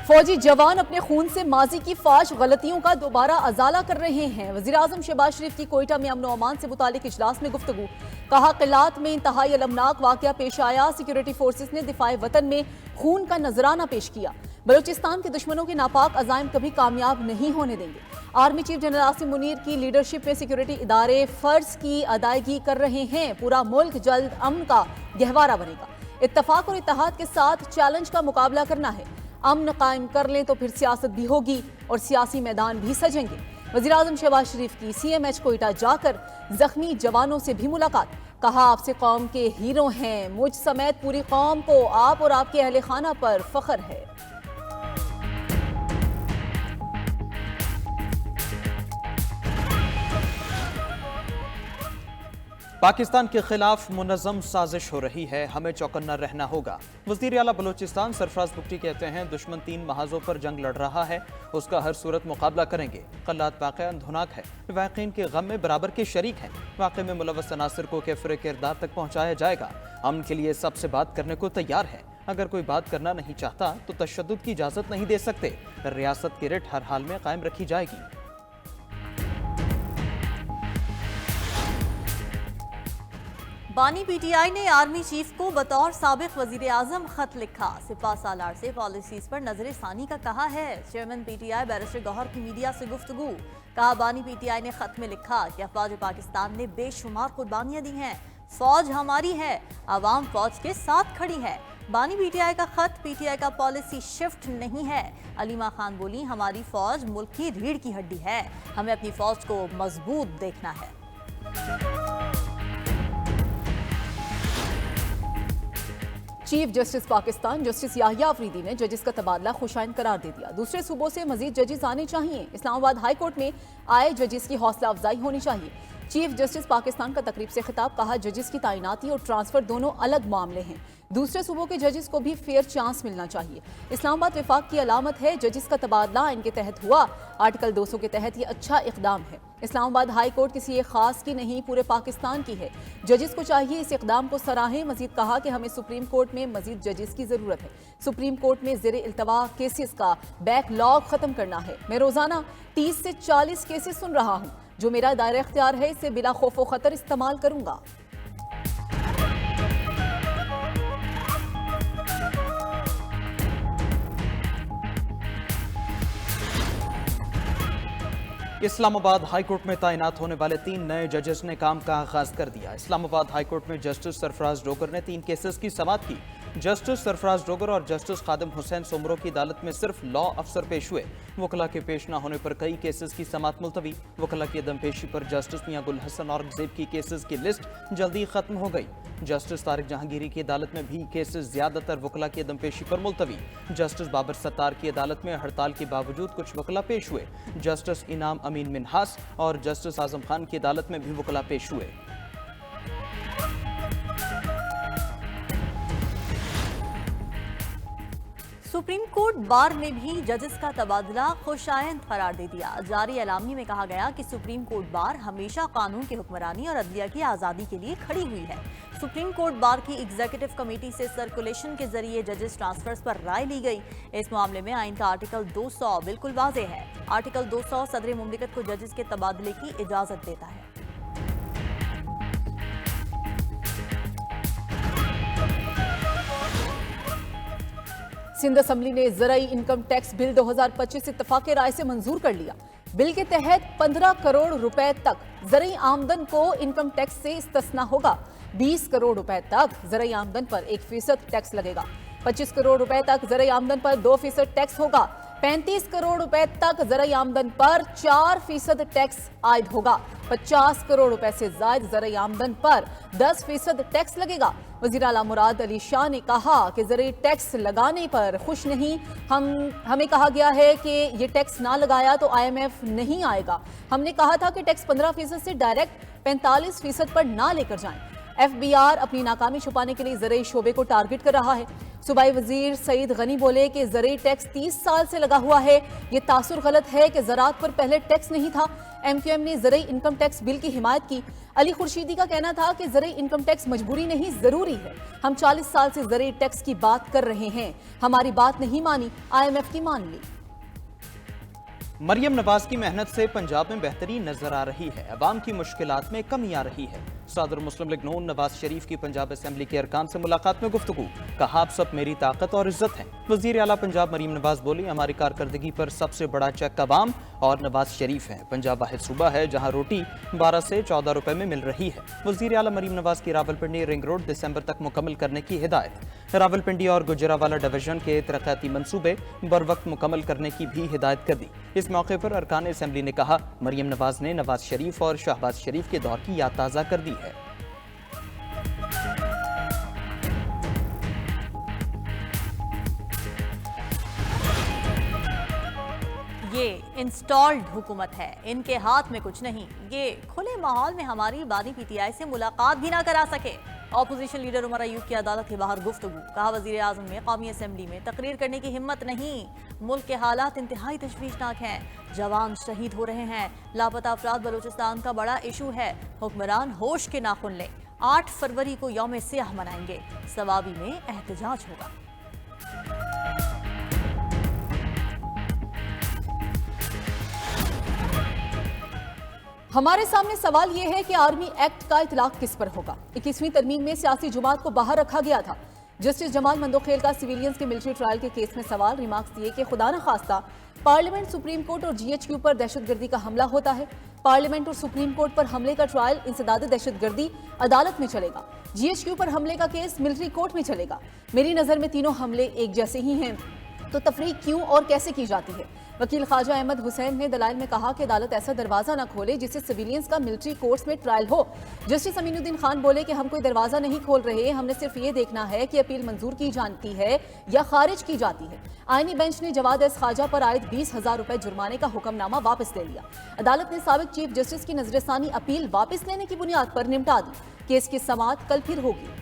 फौजी जवान अपने खून से माजी की फाश गलतियों का दोबारा अजाला कर रहे हैं। वज़ीर-ए-आज़म शहबाज शरीफ की कोयटा में अमन अमान से मुतालिक इजलास में गुफ्तगू। कहा क़िलात में इंतहाई अलमनाक वाक़या पेश आया। सिक्योरिटी फोर्सेस ने दिफाए वतन में खून का नजराना पेश किया। बलूचिस्तान के दुश्मनों के नापाक अज़ाइम कभी कामयाब नहीं होने देंगे। Army chief general Asim Munir की लीडरशिप में सिक्योरिटी इदारे फर्ज की अदायगी कर रहे हैं। पूरा मुल्क जल्द अमन का गहवारा बनेगा। इत्तफाक और इत्तेहाद के साथ चैलेंज का मुकाबला करना है। अमन कायम कर लें तो फिर सियासत भी होगी और सियासी मैदान भी सजेंगे। वज़ीर-ए-आज़म शहबाज शरीफ की CMH कोयटा जाकर जख्मी जवानों से भी मुलाकात। कहा, आपसे कौम के हीरो हैं। मुझ समेत पूरी कौम को आप और आपके अहले खाना पर फख्र है। पाकिस्तान के खिलाफ मुनज़्ज़म साजिश हो रही है, हमें चौकन्ना रहना होगा। वज़ीर आला बलूचिस्तान सरफराज बुगटी कहते हैं, दुश्मन 3 महाजों पर जंग लड़ रहा है, उसका हर सूरत मुकाबला करेंगे। क़ल्लात वाक़या अंधुनाक है, वाक़ईन के गम में बराबर के शरीक हैं। वाक़े में मुलव्वस अनासिर को कैफ़रे किरदार तक पहुँचाया जाएगा। अमन के लिए सबसे बात करने को तैयार है। अगर कोई बात करना नहीं चाहता तो तशद्दुद की इजाज़त नहीं दे सकते। रियासत की रिट हर हाल में कायम रखी जाएगी। बानी PTI ने आर्मी चीफ को बतौर साबिक वज़ीर-ए-आज़म खत लिखा। सिपा सालार से पॉलिसीज पर नजर सानी का कहा है। चेयरमैन PTI बैरिस्टर गौहर की मीडिया से गुफ्तगू। कहा, बानी PTI ने खत में लिखा कि अफवाज पाकिस्तान ने बेशुमार कुर्बानियां दी हैं। फौज हमारी है, आवाम फौज के साथ खड़ी है। बानी PTI का खत PTI का पॉलिसी शिफ्ट नहीं है। अलीमा खान बोली, हमारी फौज मुल्क की रीढ़ की हड्डी है, हमें अपनी फौज को मजबूत देखना है। Chief justice Pakistan justice Yahya Afridi ने जजेस का तबादला खुशाइन करार दे दिया। दूसरे सूबों से मजीद जजेस आने चाहिए। इस्लामाबाद हाई कोर्ट में आए जजेस की हौसला अफजाई होनी चाहिए। चीफ जस्टिस पाकिस्तान का तकरीब से खिताब। कहा, जजेस की तैनाती और ट्रांसफर दोनों अलग मामले हैं। दूसरे सूबों के जजेस को भी फेयर चांस मिलना चाहिए। इस्लामाबाद विफाक की अलामत है। जजेस का तबादला इनके तहत हुआ। आर्टिकल 200 के तहत ये अच्छा इकदाम है। इस्लामाबाद हाई कोर्ट किसी एक खास की नहीं, पूरे पाकिस्तान की है। जजेस को चाहिए इस इकदाम को सराहें। मजीद कहा कि हमें सुप्रीम कोर्ट में मजीद जजेस की जरूरत है। सुप्रीम कोर्ट में ज़ेरे इल्तवा केसेस का बैकलॉग खत्म करना है। मैं रोजाना 30 से 40 केसेस सुन रहा हूँ। जो मेरा दायरा इख्तियार है, इसे बिला खौफ व खतर इस्तेमाल करूंगा। इस्लामाबाद हाईकोर्ट में तैनात होने वाले 3 नए जजेस ने काम का आगाज कर दिया। इस्लामाबाद हाईकोर्ट में जस्टिस सरफराज डोगर ने 3 केसेस की समाअत की। जस्टिस सरफराज डोगर और जस्टिस खादिम हुसैन सोमरो की अदालत में सिर्फ लॉ अफसर पेश हुए। वकला के पेश न होने पर कई केसेस की समाअत मुलतवी। वकला की अदम पेशी पर जस्टिस मियां गुल हसन औरंगजेब की केसेस की लिस्ट जल्दी खत्म हो गई। जस्टिस तारिक जहांगीरी की अदालत में भी केसेस ज्यादातर वकला की अदम पेशी पर मुलतवी। जस्टिस बाबर सत्तार की अदालत में हड़ताल के बावजूद कुछ वकला पेश हुए। जस्टिस इनाम अमीन मिनहास और जस्टिस आजम खान की अदालत में भी वकला पेश हुए। सुप्रीम कोर्ट बार ने भी जजेस का तबादला खुशाइंद करार दे दिया। जारी एलामी में कहा गया कि सुप्रीम कोर्ट बार हमेशा कानून की हुक्मरानी और अदलिया की आज़ादी के लिए खड़ी हुई है। सुप्रीम कोर्ट बार की एग्जीक्यूटिव कमेटी से सर्कुलेशन के जरिए जजेस ट्रांसफर्स पर राय ली गई। इस मामले में आइन का आर्टिकल 200 बिल्कुल वाज़ेह है। आर्टिकल 200 सदर मुमलिकत को जजेस के तबादले की इजाज़त देता है। सिंध असम्बली ने ज़राई इनकम टैक्स बिल 2025 इत्तफाक़ राय से मंजूर कर लिया। बिल के तहत 15 करोड़ रुपए तक ज़राई आमदन को इनकम टैक्स से इस्तिस्ना होगा। 20 करोड़ रुपए तक ज़राई आमदन पर 1% टैक्स लगेगा। 25 करोड़ रुपए तक ज़राई आमदन पर 2% टैक्स होगा। 35 करोड़ रुपए तक ज़राई आमदन पर 4% टैक्स आयद होगा। 50 करोड़ रुपए से ज्यादा ज़राई आमदन पर 10% टैक्स लगेगा। वज़ीर आला मुराद अली शाह ने कहा कि ज़राई टैक्स लगाने पर खुश नहीं। हमें कहा गया है कि ये टैक्स ना लगाया तो IMF नहीं आएगा। हमने कहा था कि टैक्स 15% से डायरेक्ट 45% पर ना लेकर जाएं। FBR अपनी नाकामी छुपाने के लिए ज़राई शोबे को टारगेट कर रहा है। सूबाई वजीर सईद गनी बोले कि ज़राई टैक्स 30 साल से लगा हुआ है। ये तासुर गलत है कि ज़राअत पर पहले टैक्स नहीं था। MQM ने ज़राई इनकम टैक्स बिल की हिमायत की। अली खुर्शीदी का कहना था कि ज़राई इनकम टैक्स मजबूरी नहीं, ज़रूरी है। हम 40 साल से ज़रूरी टैक्स की बात कर रहे हैं, हमारी बात नहीं मानी, IMF की मान ली। मरियम नवाज की मेहनत से पंजाब में बेहतरी नजर आ रही है, अवाम की मुश्किलात में कमी आ रही है। सदर मुस्लिम लीग नून नवाज शरीफ की पंजाब असेंबली के अरकान से मुलाकात में गुफ्तगू, कहा आप सब मेरी ताकत और इज्जत हैं। वजीर आला पंजाब मरियम नवाज बोली, हमारी कारकर्दगी पर सबसे बड़ा चेक अवाम और नवाज शरीफ है। पंजाब वाहिद सूबा है जहां रोटी 12 से 14 रुपए में मिल रही है। वजीर आला मरियम नवाज की रावलपिंडी रिंग रोड दिसंबर तक मुकम्मल करने की हिदायत। रावलपिंडी और गुजरावाला डिवीजन के तरक्याती मंसूबे बर वक्त मुकम्मल करने की भी हिदायत कर दी। इस मौके पर अरकान असेंबली ने कहा, मरियम नवाज ने नवाज शरीफ और शहबाज शरीफ के दौर की याद ताज़ा कर दी है। ये इंस्टॉल्ड हुकूमत है, इनके हाथ में कुछ नहीं। ये खुले माहौल में हमारी बानी PTI से मुलाकात भी ना करा सके। ऑपोजिशन लीडर उमर अयूब की अदालत के बाहर गुफ्तगू, कहा वजीर आजम में कौमी असेंबली में तकरीर करने की हिम्मत नहीं। मुल्क के हालात इंतहाई तशवीशनाक हैं, जवान शहीद हो रहे हैं, लापता अफराद बलूचिस्तान का बड़ा इशू है। हुक्मरान होश के नाखुन लें, 8 फरवरी को यौम सियाह मनाएंगे, सवाबी में एहतजाज होगा। हमारे सामने सवाल यह है कि आर्मी एक्ट का इतलाक किस पर होगा। 21वीं तरमीम में सियासी जुमात को बाहर रखा गया था। जस्टिस जमाल मंदोखेल का सिविलियंस के मिलिट्री ट्रायल के केस में सवाल, रिमार्क्स दिए कि खुदा न खास्ता पार्लियामेंट, सुप्रीम कोर्ट और GHQ पर दहशतगर्दी का हमला होता है। पार्लियामेंट और सुप्रीम कोर्ट पर हमले का ट्रायल इंसदाद दहशतगर्दी अदालत में चलेगा, GHQ पर हमले का केस मिलिट्री कोर्ट में चलेगा। मेरी नज़र में तीनों हमले एक जैसे ही हैं, तो तफरीक क्यों और कैसे की जाती है। वकील ख्वाजा अहमद हुसैन ने दलाइल में कहा कि अदालत ऐसा दरवाजा न खोले जिससे सिविलियंस का मिलिट्री कोर्ट्स में ट्रायल हो। जस्टिस अमीनुद्दीन खान बोले कि हम कोई दरवाजा नहीं खोल रहे, हमने सिर्फ ये देखना है कि अपील मंजूर की जाती है या खारिज की जाती है। आईनी बेंच ने जवाद एस ख्वाजा पर आयद 20,000 रुपए जुर्माने का हुक्मनामा वापस ले लिया। अदालत ने साबिक चीफ जस्टिस की नजरसानी अपील वापस लेने की बुनियाद पर निपटा दी। केस की समाअत कल फिर होगी।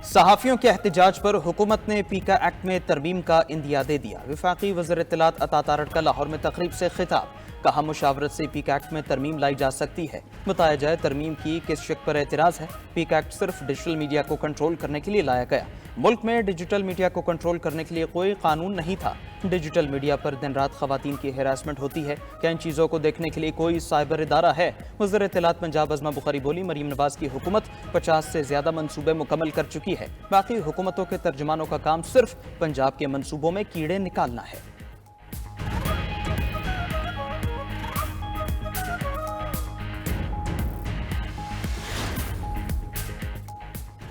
सहाफियों के एहतजाज पर हुकूमत ने पीका एक्ट में तरमीम का इंदिया दे दिया। वफाकी वज़ीर इत्तलात अता तारड़ का लाहौर में तकरीब से खिताब, कहा मुशावरत से पीका एक्ट में तरमीम लाई जा सकती है। बताया जाए तरमीम की किस शक पर एतराज़ है। पीका एक्ट सिर्फ डिजिटल मीडिया को कंट्रोल करने के लिए लाया गया। मुल्क में डिजिटल मीडिया को कंट्रोल करने के लिए कोई कानून नहीं था। डिजिटल मीडिया पर दिन रात खवातीन की हैरासमेंट होती है, क्या इन चीज़ों को देखने के लिए कोई साइबर इदारा है। वज़ीर इत्तलात पंजाब अज़मा बुखारी बोली, मरीम नवाज की हुकूमत 50 से ज़्यादा मनसूबे मुकम्मल कर चुकी है। बाकी हुकूमतों के तर्जमानों का काम सिर्फ पंजाब के मनसूबों में कीड़े निकालना है।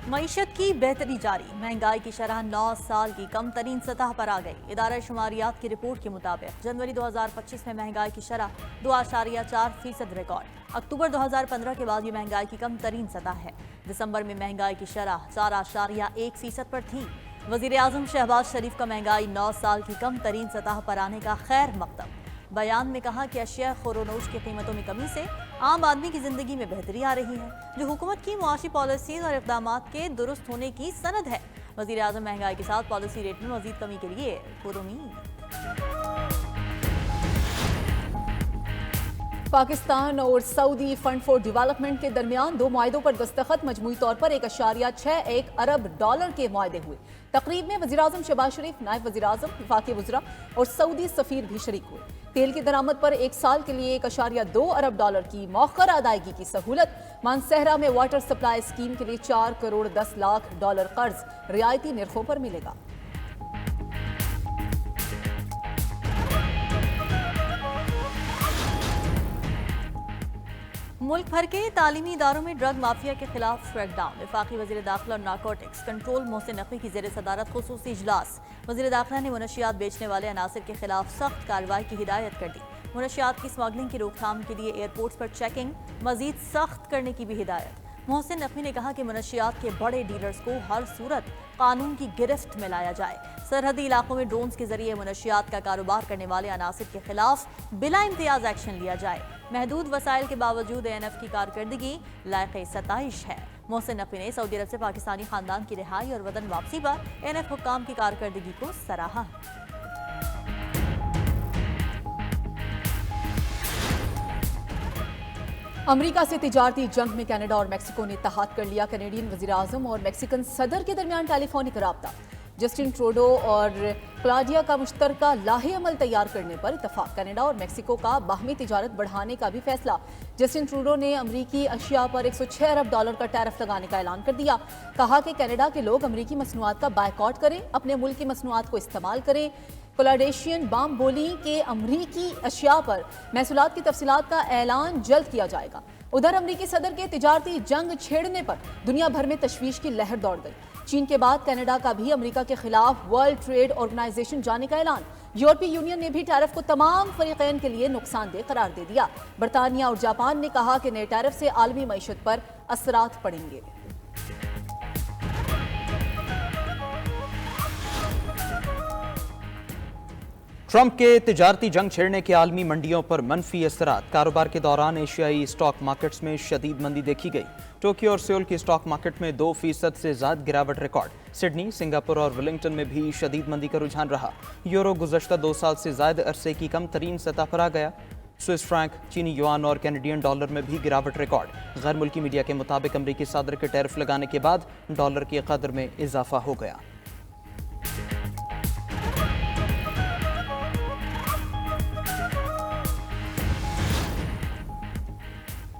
मईशत की बेहतरी जारी, महंगाई की शरह 9 साल की कम तरीन सतह पर आ गई। इदारा शुमारियात की रिपोर्ट के मुताबिक जनवरी 2025 में महंगाई की शरह 2.4% रिकॉर्ड। अक्टूबर 2015 के बाद ये महंगाई की कम तरीन सतह है। दिसंबर में महंगाई की शरह 4.1% पर थी। वजीर आजम शहबाज शरीफ का महंगाई 9 साल की कम तरीन सतह पर आने का खैर मकदम। बयान में कहा कि अशिया खुरोनोश की कीमतों में कमी से आम आदमी की जिंदगी में बेहतरी आ रही है, जो हुकूमत की मुआशी पॉलिसीज और इक़दामात के दुरुस्त होने की सनद है। वज़ीर आज़म महंगाई के साथ पॉलिसी रेट में मज़ीद कमी के लिए पुरुमीद। पाकिस्तान और सऊदी फंड फॉर डेवलपमेंट के दरमियान 2 मुआहिदों पर दस्तखत, मजमूई तौर पर 1.61 अरब डॉलर के मुआहिदे हुए। तकरीब में वज़ीर आज़म शहबाज शरीफ, नायब वज़ीर आज़म, वफाकी वज़रा और सऊदी सफ़ीर भी शरीक हुए। तेल की दरामद पर 1 साल के लिए 1.2 अरब डॉलर की मौखर अदायगी की सहूलत। मानसहरा में वाटर सप्लाई स्कीम के लिए 4 करोड़ 10 लाख डॉलर कर्ज रियायती निर्खों पर मिलेगा। मुल्क भर के तालीमी इदारों में ड्रग माफिया के खिलाफ क्रैकडाउन। वफाकी वज़ीर दाखिला और नारकोटिक्स कंट्रोल मोहसिन नकवी की ज़ेर सदारत खुसूसी इजलास। वज़ीर दाखिला ने मुनशियात बेचने वाले अनासिर के खिलाफ सख्त कार्रवाई की हिदायत कर दी। मुनशियात की स्मगलिंग की रोकथाम के लिए एयरपोर्ट्स पर चेकिंग मजीद सख्त करने की भी हिदायत। मोहसिन नकवी ने कहा कि मुनशियात के बड़े डीलर्स को हर सूरत कानून की गिरफ्त में लाया जाए। सरहदी इलाकों में ड्रोन्स के जरिए मुनशियात का कारोबार करने वाले अनासिर के खिलाफ बिला इम्तियाज एक्शन लिया जाए। महदूद वसाइल के बावजूद ANF की कारकर्दगी लायक सताइश है। मोहसिन नकवी ने सऊदी अरब से पाकिस्तानी खानदान की रिहाई और वतन वापसी पर ANF हुक्काम की कारकर्दगी को सराहा। अमेरिका से तिजारती जंग में कनाडा और मेक्सिको ने इत्तेहाद कर लिया। कैनेडियन वज़ीर-ए-आज़म और मेक्सिकन सदर के दरमियान टेलीफोनिक राब्ता। जस्टिन ट्रूडो और क्लाउडिया का मुश्तरका लाहे अमल तैयार करने पर इत्तफाक। कनाडा और मेक्सिको का बाहमी तिजारत बढ़ाने का भी फैसला। जस्टिन ट्रूडो ने अमरीकी अशिया पर 106 अरब डॉलर का टैरिफ लगाने का ऐलान कर दिया। कहा कि कनाडा के लोग अमरीकी मसनूआत का बायकॉट करें, अपने मुल्क की मसनूआत को इस्तेमाल करें। कोलाडेशियन बाम बोली के अमरीकी अशिया पर महसूलात की तफसीलात का ऐलान जल्द किया जाएगा। उधर अमरीकी सदर के तिजारती जंग छेड़ने पर दुनिया भर में तशवीश की लहर दौड़ गई। चीन के बाद कनाडा का भी अमेरिका के खिलाफ वर्ल्ड ट्रेड ऑर्गेनाइजेशन जाने का ऐलान। यूरोपीय यूनियन ने भी टैरिफ को तमाम फरीकैन के लिए नुकसानदेह करार दे दिया। बरतानिया और जापान ने कहा कि नए टैरिफ से आलमी मईशत पर असरात पड़ेंगे। ट्रंप के तिजारती जंग छेड़ने के आलमी मंडियों पर मनफी असरात। कारोबार के दौरान एशियाई स्टॉक मार्केट्स में शदीद मंदी देखी गई। टोक्यो और सियोल की स्टॉक मार्केट में 2% से ज्यादा गिरावट रिकॉर्ड। सिडनी, सिंगापुर और वेलिंगटन में भी शदीद मंदी का रुझान रहा। यूरो गुज़श्ता 2 साल से ज्यादा अरसे की कम तरीन सतह पर आ गया। स्विस फ्रैंक, चीनी युआन और कैनेडियन डॉलर में भी गिरावट रिकॉर्ड। गैर मुल्की मीडिया के मुताबिक अमरीकी सदर के टैरिफ लगाने के बाद डॉलर की कदर में इजाफा हो गया।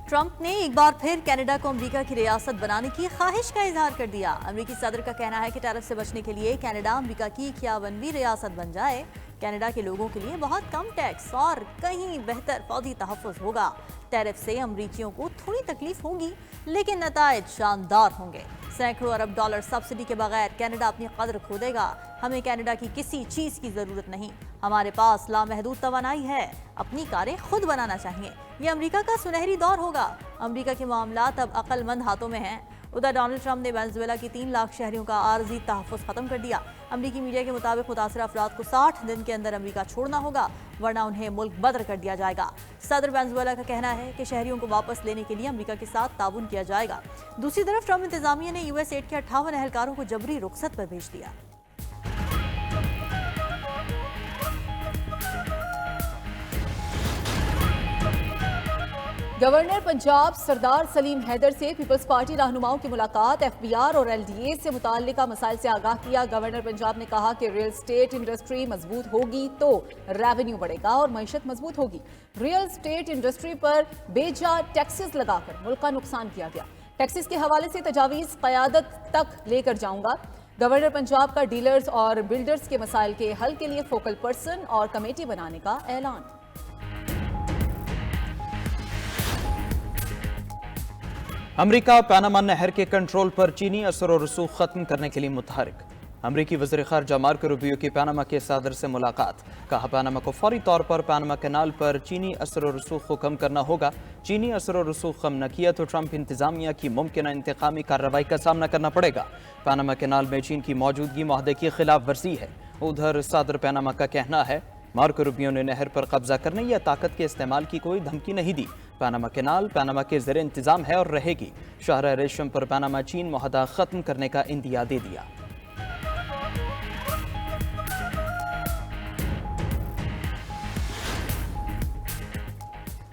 ट्रंप ने एक बार फिर कनाडा को अमेरिका की रियासत बनाने की ख्वाहिश का इजहार कर दिया। अमेरिकी सदर का कहना है कि टैरिफ से बचने के लिए कनाडा अमेरिका की 51वीं रियासत बन जाए। कनाडा के लोगों के लिए बहुत कम टैक्स और कहीं बेहतर फौजी तहफ़्फ़ुज़ होगा। टैरिफ से अमरीकियों को थोड़ी तकलीफ होगी, लेकिन नताइज शानदार होंगे। सैकड़ों अरब डॉलर सब्सिडी के बगैर कनाडा अपनी कदर खो देगा। हमें कनाडा की किसी चीज़ की ज़रूरत नहीं। हमारे पास लामहदूद तवानाई है। अपनी कारें खुद बनाना चाहिए। ये अमेरिका का सुनहरी दौर होगा। अमेरिका के मामलात अब अक्लमंद हाथों में हैं। उधर डोनाल्ड ट्रंप ने वेनेजुएला की 3 लाख शहरियों का आर्जी तहफ़्फ़ुज़ खत्म कर दिया। अमरीकी मीडिया के मुताबिक मुतासर अफराद को 60 दिन के अंदर अमरीका छोड़ना होगा, वरना उन्हें मुल्क बदर कर दिया जाएगा। सदर वेनेजुएला का कहना है कि शहरियों को वापस लेने के लिए अमरीका के साथ ताउन किया जाएगा। दूसरी तरफ ट्रंप इंतजामिया ने यूएस एड के 58 एहलकारों को जबरी रुखसत पर भेज दिया। गवर्नर पंजाब सरदार सलीम हैदर से पीपल्स पार्टी रहनुमाओं की मुलाकात। एफबीआर और एलडीए से मुताल्लिका मसाइल से आगाह किया। गवर्नर पंजाब ने कहा कि रियल स्टेट इंडस्ट्री मजबूत होगी तो रेवेन्यू बढ़ेगा और मईशत मजबूत होगी। रियल स्टेट इंडस्ट्री पर बेजा टैक्सेस लगाकर मुल्क का नुकसान किया गया। टैक्सेस के हवाले से तजावीज़ क़यादत तक लेकर जाऊंगा। गवर्नर पंजाब का डीलर्स और बिल्डर्स के मसाइल के हल के लिए फोकल पर्सन और कमेटी बनाने का ऐलान। अमेरिका पनामा नहर के कंट्रोल पर चीनी असर और रसूख खत्म करने के लिए मुतहरिक। अमरीकी वज़ीर ख़ारजा मार्को रूबियो की पनामा के सदर से मुलाकात। कहा पनामा को फौरी तौर पर पनामा कैनाल पर चीनी असर और रसूख को कम करना होगा। चीनी असर और रसूख कम न किया तो ट्रंप इंतजामिया की मुमकिन इंतकामी कार्रवाई का सामना करना पड़ेगा। पनामा कैनाल में चीन की मौजूदगी मुआहदे की खिलाफ वर्जी है। उधर सदर पनामा का कहना है मार्को रूबियो ने नहर पर कब्जा करने या ताकत के इस्तेमाल की कोई धमकी नहीं दी। पनामा कैनाल पनामा के ज़ेरे इंतजाम है और रहेगी। शहर रेशम पर पनामा चीन मुआहदा खत्म करने का इंदिया दे दिया।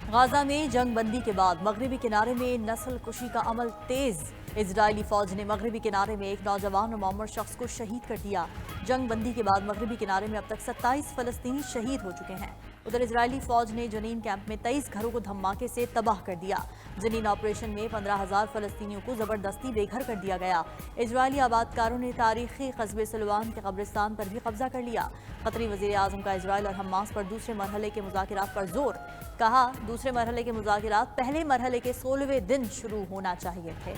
गाजा में जंग बंदी के बाद मगरबी किनारे में नस्ल कुशी का अमल तेज। इजरायली फौज ने मगरबी किनारे में एक नौजवान और मामूर शख्स को शहीद कर दिया। जंग बंदी के बाद मगरबी किनारे में अब तक 27 फलस्तीनी शहीद हो चुके हैं। उधर इजरायली फौज ने जनीन कैंप में 23 घरों को धमाके से तबाह कर दिया। जनीन ऑपरेशन में 15,000 फलस्तीनियों को जबरदस्ती बेघर कर दिया गया। इजरायली आबादकारों ने तारीखी कस्बे सलवान के कब्रिस्तान पर भी कब्जा कर लिया। कतरी वज़ीर-ए-आज़म का इजरायल और हमास पर दूसरे मरहले के मुज़ाकिरात पर जोर। कहा दूसरे मरहले के मुज़ाकिरात पहले मरहले के 16वें दिन शुरू होना चाहिए थे।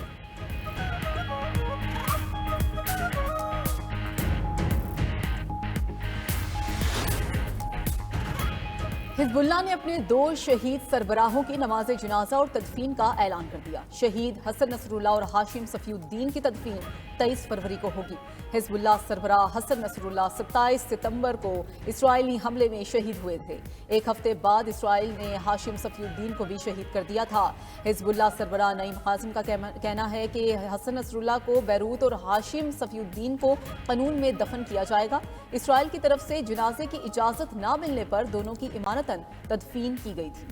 हिजबुल्लाह ने अपने 2 शहीद सरबराहों की नमाज जनाजा और तदफीन का ऐलान कर दिया। शहीद हसन नसरुल्लाह और हाशिम सफीउद्दीन की तदफीन 23 फरवरी को होगी। हिजबुल्लाह सरबराह हसन नसरुल्लाह 27 सितंबर को इसराइली हमले में शहीद हुए थे। एक हफ्ते बाद इसराइल ने हाशिम सफीउद्दीन को भी शहीद कर दिया था। हिजबुल्लाह सरबराह नईम कासिम का कहना है कि हसन नसरुल्लाह को बैरूत और हाशिम सफीउद्दीन को कानून में दफन किया जाएगा। इसराइल की तरफ से जनाजे की इजाजत न मिलने पर दोनों की इमानतन तदफीन की गई थी।